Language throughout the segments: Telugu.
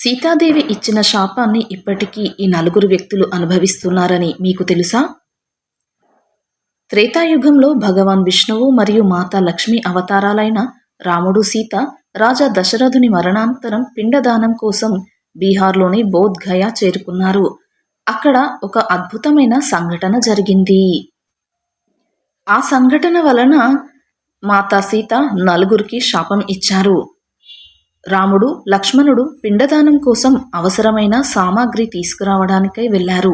సీతాదేవి ఇచ్చిన శాపాన్ని ఇప్పటికీ ఈ నలుగురు వ్యక్తులు అనుభవిస్తున్నారని మీకు తెలుసా? త్రేతాయుగంలో భగవాన్ విష్ణువు మరియు మాతా లక్ష్మి అవతారాలైన రాముడు, సీత రాజా దశరథుని మరణానంతరం పిండదానం కోసం బీహార్లోని బోధ్ గయా చేరుకున్నారు. అక్కడ ఒక అద్భుతమైన సంఘటన జరిగింది. ఆ సంఘటన వలన మాతా సీత నలుగురికి శాపం ఇచ్చారు. రాముడు, లక్ష్మణుడు పిండదానం కోసం అవసరమైన సామాగ్రి తీసుకురావడానికై వెళ్లారు.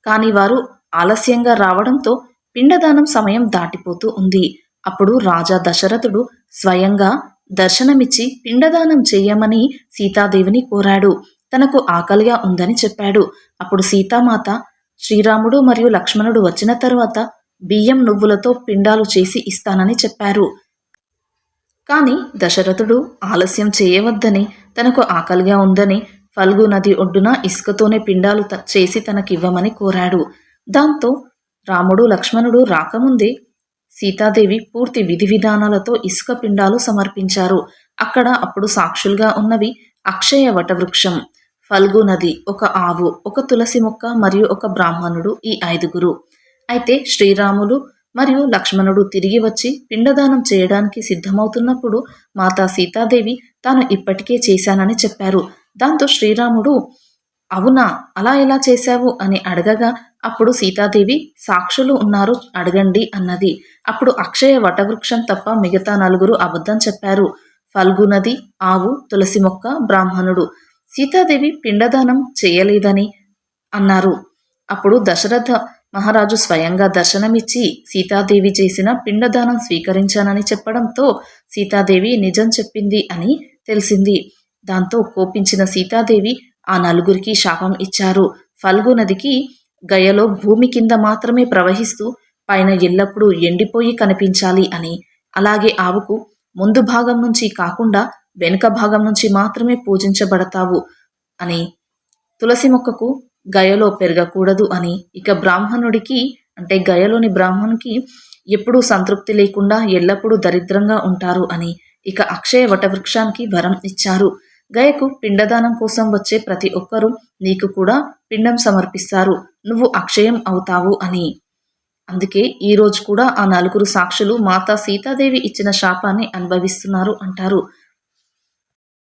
కానీ వారు ఆలస్యంగా రావడంతో పిండదానం సమయం దాటిపోతూ ఉంది. అప్పుడు రాజా దశరథుడు స్వయంగా దర్శనమిచ్చి పిండదానం చేయమని సీతాదేవిని కోరాడు. తనకు ఆకలిగా ఉందని చెప్పాడు. అప్పుడు సీతామాత శ్రీరాముడు మరియు లక్ష్మణుడు వచ్చిన తరువాత బియ్యం నువ్వులతో పిండాలు చేసి ఇస్తానని చెప్పారు. కానీ దశరథుడు ఆలస్యం చేయవద్దని, తనకు ఆకలిగా ఉందని ఫల్గు నది ఒడ్డున ఇసుకతోనే పిండాలు చేసి తనకివ్వమని కోరాడు. దాంతో రాముడు, లక్ష్మణుడు రాకముందే సీతాదేవి పూర్తి విధి విధానాలతో ఇసుక పిండాలు సమర్పించారు. అక్కడ అప్పుడు సాక్షులుగా ఉన్నవి అక్షయ వటవృక్షం, ఫల్గు నది, ఒక ఆవు, ఒక తులసి మొక్క మరియు ఒక బ్రాహ్మణుడు, ఈ 5గురు. అయితే శ్రీరాములు మరియు లక్ష్మణుడు తిరిగి వచ్చి పిండదానం చేయడానికి సిద్ధమవుతున్నప్పుడు మాతా సీతాదేవి తాను ఇప్పటికే చేశానని చెప్పారు. దాంతో శ్రీరాముడు అవునా, అలా ఎలా చేశావు అని అడగగా అప్పుడు సీతాదేవి సాక్షులు ఉన్నారు అడగండి అన్నది. అప్పుడు అక్షయ వటవృక్షం తప్ప మిగతా 4 అబద్ధం చెప్పారు. ఫల్గు నది, ఆవు, తులసి మొక్క, బ్రాహ్మణుడు సీతాదేవి పిండదానం చేయలేదని అన్నారు. అప్పుడు దశరథ మహారాజు స్వయంగా దర్శనమిచ్చి సీతాదేవి చేసిన పిండదానం స్వీకరించానని చెప్పడంతో సీతాదేవి నిజం చెప్పింది అని తెలిసింది. దాంతో కోపించిన సీతాదేవి ఆ 4కి శాపం ఇచ్చారు. ఫల్గు నదికి గయలో భూమి కింద మాత్రమే ప్రవహిస్తూ పైన ఎల్లప్పుడూ ఎండిపోయి కనిపించాలి అని, అలాగే ఆవుకు ముందు భాగం నుంచి కాకుండా వెనుక భాగం నుంచి మాత్రమే పూజించబడతావు అని, తులసి మొక్కకు గయలో పెరగకూడదు అని, ఇక బ్రాహ్మణుడికి అంటే గయలోని బ్రాహ్మణునికి ఎప్పుడూ సంతృప్తి లేకుండా ఎల్లప్పుడూ దరిద్రంగా ఉంటారు అని, ఇక అక్షయ వటవృక్షానికి వరం ఇచ్చారు. గయకు పిండదానం కోసం వచ్చే ప్రతి ఒక్కరూ నీకు కూడా పిండం సమర్పిస్తారు, నువ్వు అక్షయం అవుతావు అని. అందుకే ఈరోజు కూడా ఆ 4 సాక్షులు మాతా సీతాదేవి ఇచ్చిన శాపాన్ని అనుభవిస్తున్నారు అంటారు.